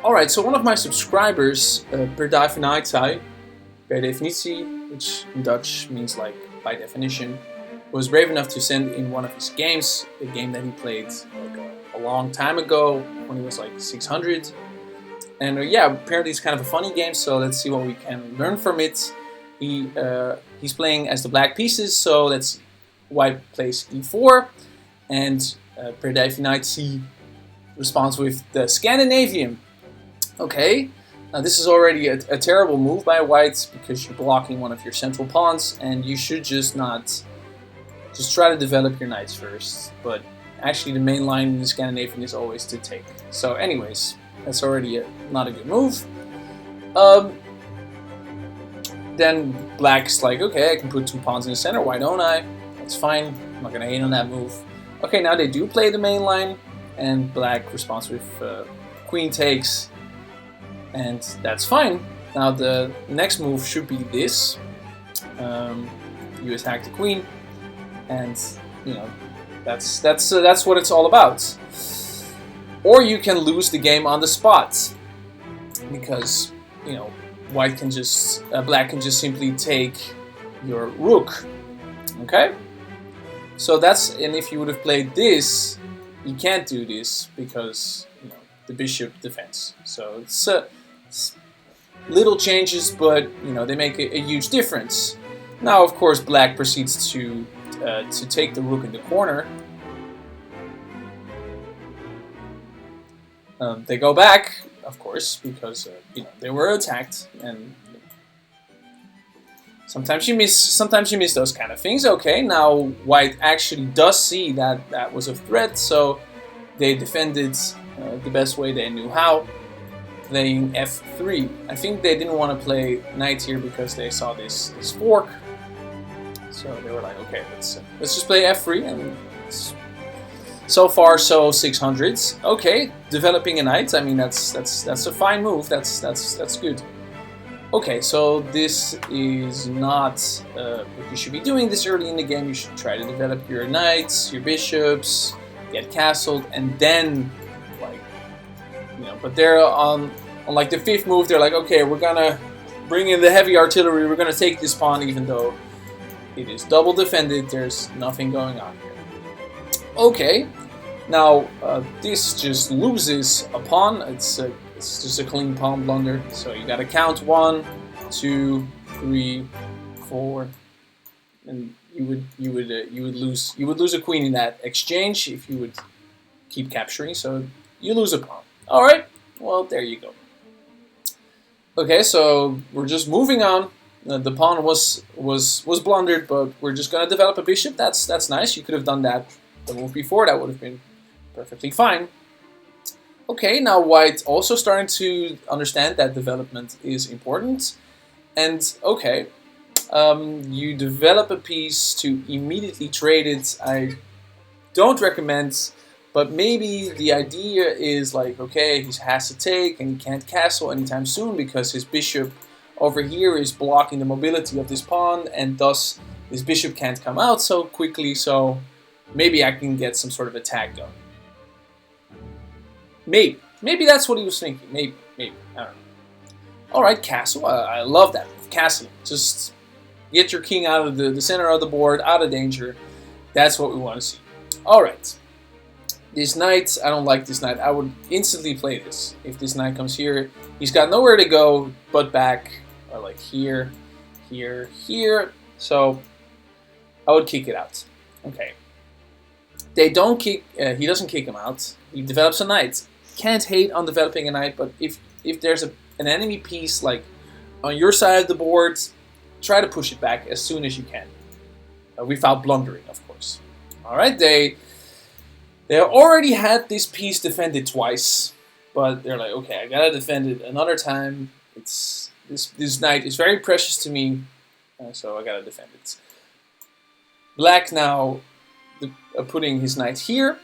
Alright, so one of my subscribers, per definitie, per definitie, which in Dutch means like by definition, was brave enough to send in one of his games, a game that he played like a long time ago when he was like 600. And yeah, apparently it's kind of a funny game, so let's see what we can learn from it. He's playing as the black pieces, so let's see. White plays e4, and per definitie responds with the Scandinavian. Okay, now this is already a terrible move by white because you're blocking one of your central pawns, and you should just try to develop your knights first. But actually, the main line in the Scandinavian is always to take. So, anyways, that's already not a good move. Then black's like, okay, I can put two pawns in the center. Why don't I? That's fine. I'm not gonna hate on that move. Okay, now they do play the main line, and black responds with queen takes. And that's fine. Now the next move should be this. You attack the queen, and you know that's what it's all about. Or you can lose the game on the spot because black can just simply take your rook. Okay. So and if you would have played this, you can't do this because the bishop defends. So it's little changes, but they make a huge difference. Now, of course, black proceeds to take the rook in the corner. They go back, of course, because they were attacked, and sometimes you miss those kind of things. Okay, now white actually does see that that was a threat, so they defended the best way they knew how, playing f3. I think they didn't want to play knight here because they saw this fork, so they were like, okay, let's just play f3, and so far so 600s. Okay, developing a knight. I mean that's a fine move. That's good. Okay, so this is not what you should be doing this early in the game. You should try to develop your knights, your bishops, get castled, and then but they're on like the fifth move. They're like, okay, we're gonna bring in the heavy artillery. We're gonna take this pawn, even though it is double defended. There's nothing going on here. Okay, now this just loses a pawn. It's just a clean pawn blunder. So you gotta count 1, 2, 3, 4, and you would lose a queen in that exchange if you would keep capturing. So you lose a pawn. All right. Well, there you go. Okay, so we're just moving on. The pawn was blundered, but we're just gonna develop a bishop. That's nice. You could have done that the move before. That would have been perfectly fine. Okay, now white also starting to understand that development is important, and okay, you develop a piece to immediately trade it. I don't recommend. But maybe the idea is like, okay, he has to take and he can't castle anytime soon because his bishop over here is blocking the mobility of this pawn, and thus his bishop can't come out so quickly, so maybe I can get some sort of attack going. Maybe that's what he was thinking. Maybe, I don't know. Alright, castle. I love that. Castling. Just get your king out of the center of the board, out of danger. That's what we want to see. Alright. This knight, I don't like this knight. I would instantly play this. If this knight comes here, he's got nowhere to go but back, or like here, here, here. So I would kick it out. Okay. They don't kick. He doesn't kick him out. He develops a knight. Can't hate on developing a knight, but if there's an enemy piece like on your side of the board, try to push it back as soon as you can, without blundering, of course. All right, They already had this piece defended twice, but they're like, okay, I gotta defend it another time. This knight is very precious to me, so I gotta defend it. Black now putting his knight here,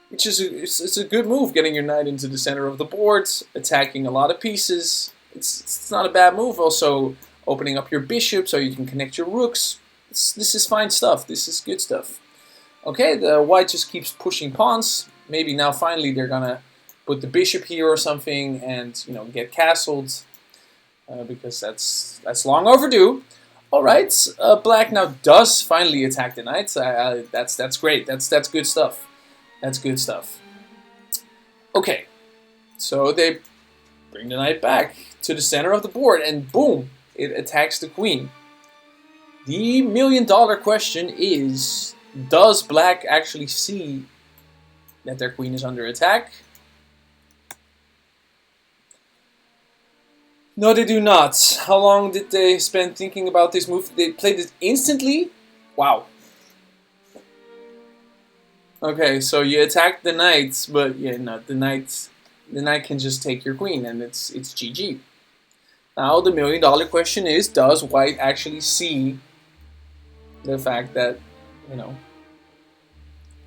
which is it's a good move, getting your knight into the center of the board, attacking a lot of pieces. It's not a bad move. Also opening up your bishop so you can connect your rooks. This is fine stuff. This is good stuff. Okay, the white just keeps pushing pawns. Maybe now finally they're gonna put the bishop here or something, and get castled, because that's long overdue. All right, black now does finally attack the knight. That's great. That's good stuff. That's good stuff. Okay, so they bring the knight back to the center of the board, and boom, it attacks the queen. The million-dollar question is, does black actually see that their queen is under attack? No, they do not. How long did they spend thinking about this move? They played it instantly? Wow. Okay, so you attack the knight, but yeah, no, the knight can just take your queen, and it's GG. Now the million-dollar question is, does white actually see the fact that,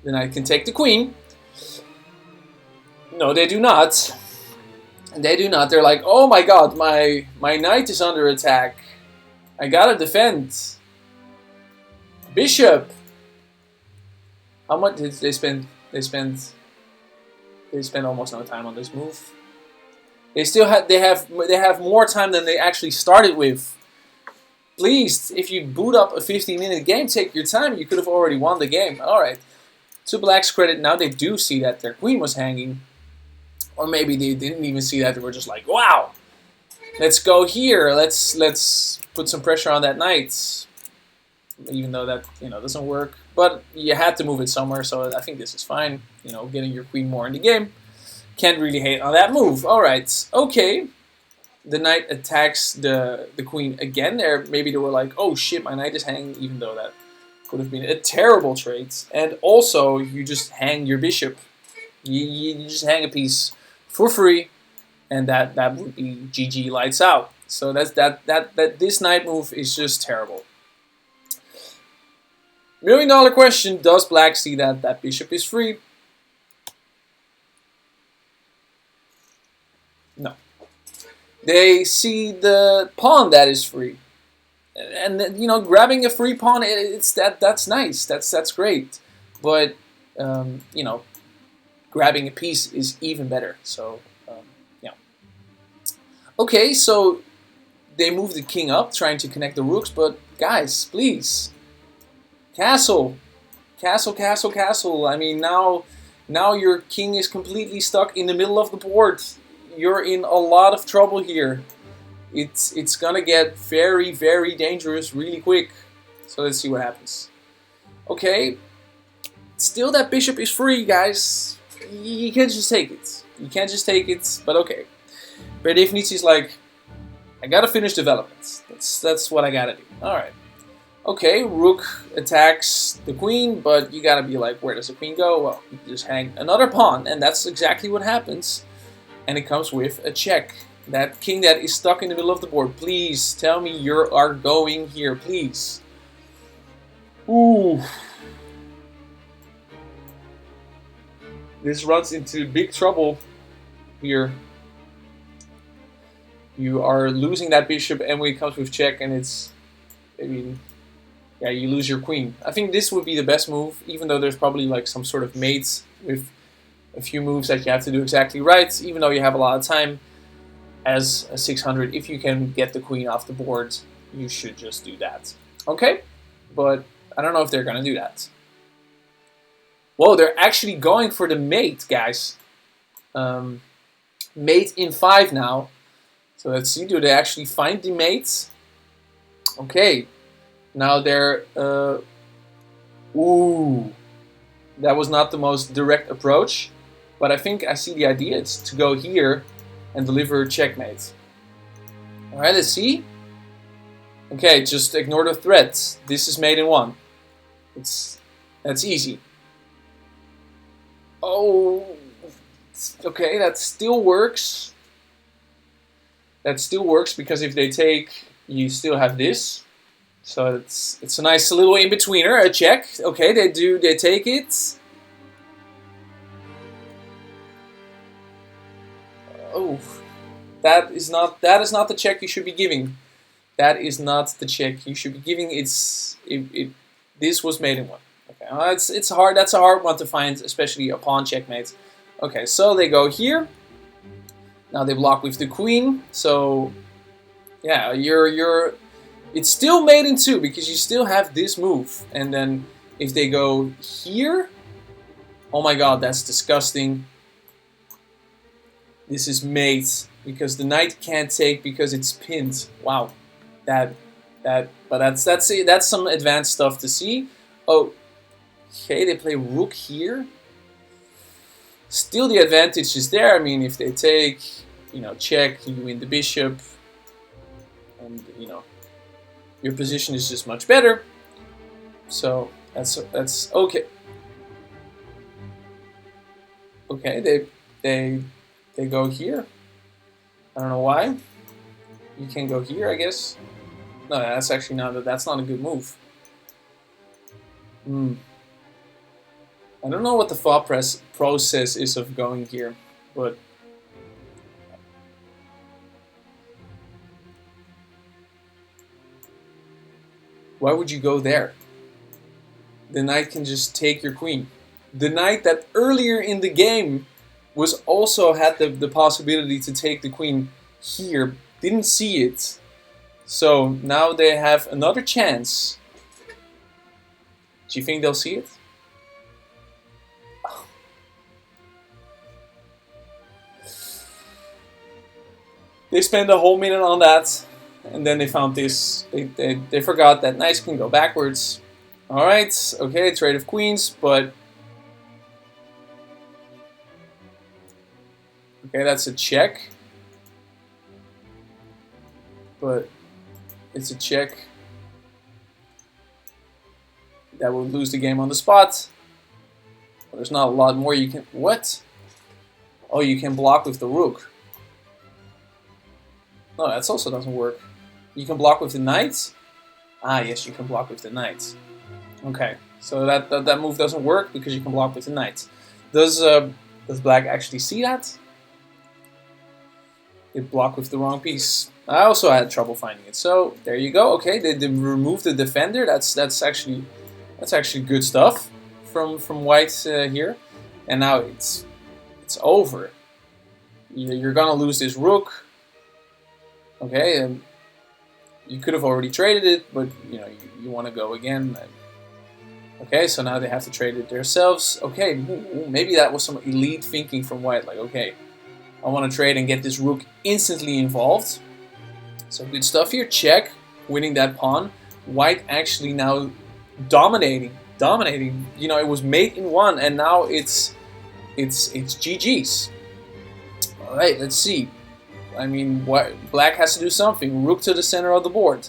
the knight can take the queen? No, they do not. They do not. They're like, oh my god, my knight is under attack. I gotta defend. Bishop. How much did they spend? They spend almost no time on this move. They have more time than they actually started with. Please, if you boot up a 15-minute game, take your time. You could have already won the game. All right. To black's credit, now they do see that their queen was hanging. Or maybe they didn't even see that. They were just like, wow, let's go here. Let's put some pressure on that knight. Even though that, doesn't work. But you had to move it somewhere, so I think this is fine. Getting your queen more in the game. Can't really hate on that move. All right. Okay. The knight attacks the queen again. Maybe they were like, oh shit, my knight is hanging, even though that could have been a terrible trade. And also, you just hang your bishop. You just hang a piece for free, and that would be GG lights out. So this knight move is just terrible. Million-dollar question, does black see that bishop is free? No. They see the pawn that is free. And grabbing a free pawn, that's nice. That's great. But grabbing a piece is even better. So, yeah. Okay, so they move the king up, trying to connect the rooks, but guys, please. Castle. Castle, castle, castle. I mean, now your king is completely stuck in the middle of the board. You're in a lot of trouble here. It's gonna get very, very dangerous really quick. So let's see what happens. Okay. Still, that bishop is free, guys. You can't just take it. You can't just take it, but okay. By definition, is like, I gotta finish development. That's what I gotta do. Alright. Okay, rook attacks the queen, but you gotta be like, where does the queen go? Well, you just hang another pawn, and that's exactly what happens. And it comes with a check. That king that is stuck in the middle of the board, please tell me you are going here, please. Ooh. This runs into big trouble here. You are losing that bishop, and when it comes with check, and yeah, you lose your queen. I think this would be the best move, even though there's probably like some sort of mates with a few moves that you have to do exactly right, even though you have a lot of time. As a 600, if you can get the queen off the board, you should just do that. Okay? But I don't know if they're going to do that. Whoa, they're actually going for the mate, guys. Mate in 5 now. So let's see, do they actually find the mate? Okay. Now they're... ooh. That was not the most direct approach. But I think I see the idea. It's to go here and deliver checkmate. Alright, let's see. Okay, just ignore the threat. This is mate in 1. That's easy. Oh, okay, that still works. That still works because if they take, you still have this. So it's a nice little in-betweener, a check. Okay, they take it. Oh, that is not the check you should be giving. That is not the check you should be giving. This was mate in 1. Okay, it's hard. That's a hard one to find, especially a pawn checkmate. Okay, so they go here. Now they block with the queen. So yeah, it's still mate in 2 because you still have this move. And then if they go here, oh my god, that's disgusting. This is mate because the knight can't take because it's pinned. Wow, but that's some advanced stuff to see. Oh, okay, they play rook here. Still, the advantage is there. I mean, if they take, check, you win the bishop, and your position is just much better. So that's okay. Okay, they go here. I don't know why. You can go here, I guess. No, that's actually that's not a good move. I don't know what the thought process is of going here, but why would you go there? The knight can just take your queen. The knight that earlier in the game was also had the possibility to take the queen here, didn't see it. So now they have another chance. Do you think they'll see it? They spent a whole minute on that, and then they found this. They forgot that knights can go backwards. Alright, okay, trade of queens, but... Okay, that's a check. But it's a check. That will lose the game on the spot. Well, there's not a lot more you can... What? Oh, you can block with the rook. No, that also doesn't work. You can block with the knight? Ah, yes, you can block with the knight. Okay, so that move doesn't work because you can block with the knight. Does black actually see that? It blocked with the wrong piece. I also had trouble finding it. So there you go. Okay, they removed the defender. That's actually good stuff from white here. And now it's over. You're gonna lose this rook. Okay, you could have already traded it, but you want to go again. Okay, so now they have to trade it themselves. Okay, maybe that was some elite thinking from white. Like, okay, I want to trade and get this rook instantly involved. So good stuff here. Check, winning that pawn. White actually now dominating. It was mate in 1, and now it's GG's. All right, let's see. I mean, black has to do something. Rook to the center of the board.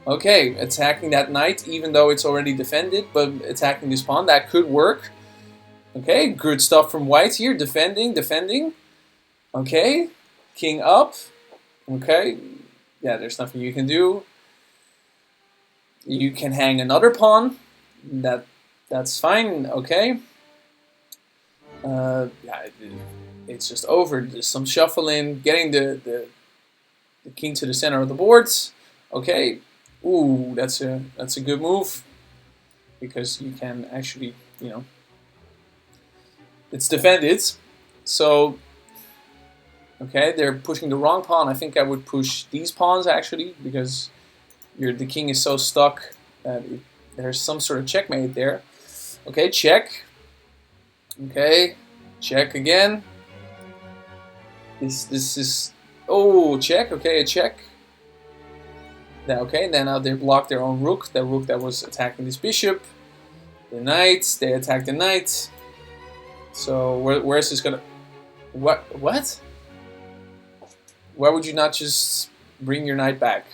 Okay, attacking that knight, even though it's already defended, but attacking this pawn, that could work. Okay, good stuff from white here. Defending. Okay, king up. Okay, yeah, there's nothing you can do. You can hang another pawn. That's fine. Okay. Yeah, it's just over. There's some shuffling, getting the king to the center of the boards. Okay. Ooh, that's a good move because you can actually, it's defended. So okay, they're pushing the wrong pawn. I think I would push these pawns actually because the king is so stuck that there's some sort of checkmate there. Okay, check. Okay, check again. This is check. Okay, a check. Okay, then now they block their own rook. The rook that was attacking this bishop. The knight. They attack the knight. So where is this gonna? What? Why would you not just bring your knight back?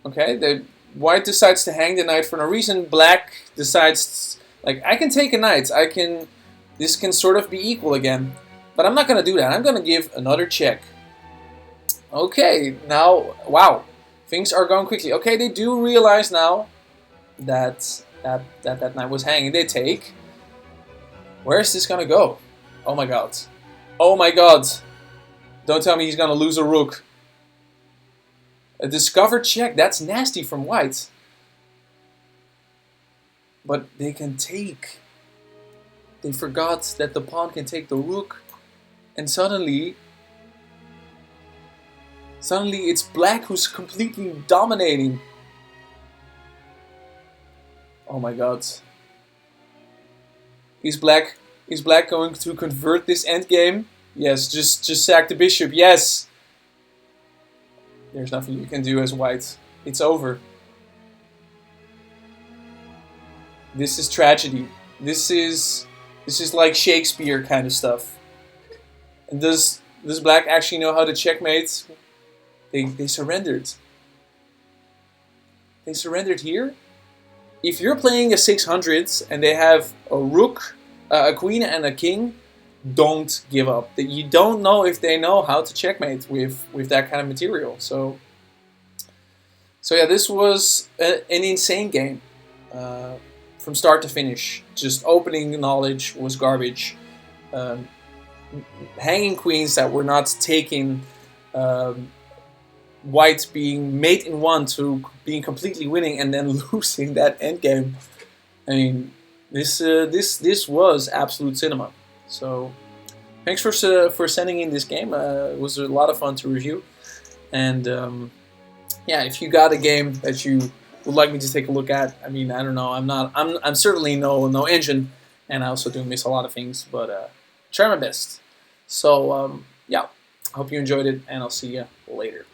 Okay, the white decides to hang the knight for no reason. Black decides, like, I can take a knight. This can sort of be equal again. But I'm not going to do that. I'm going to give another check. Okay, now, wow. Things are going quickly. Okay, they do realize now that knight was hanging. They take. Where is this going to go? Oh my god. Oh my god. Don't tell me he's going to lose a rook. A discovered check. That's nasty from white. But they can take. They forgot that the pawn can take the rook. and suddenly it's black who's completely dominating. Oh my god. Is black going to convert this endgame? Yes, just sack the bishop. Yes. There's nothing you can do as white. It's over. This is tragedy. This is like Shakespeare kind of stuff. And does black actually know how to checkmate? They surrendered. They surrendered here. If you're playing a 600 and they have a rook, a queen, and a king, don't give up. You don't know if they know how to checkmate with that kind of material. So yeah, this was an insane game from start to finish. Just opening knowledge was garbage. Hanging queens that were not taken. White being mate in one to being completely winning and then losing that endgame. I mean, this was absolute cinema. So, thanks for sending in this game. It was a lot of fun to review. And yeah, if you got a game that you would like me to take a look at, I mean, I don't know. I'm certainly no engine, and I also do miss a lot of things, but try my best. So yeah, hope you enjoyed it, and I'll see you later.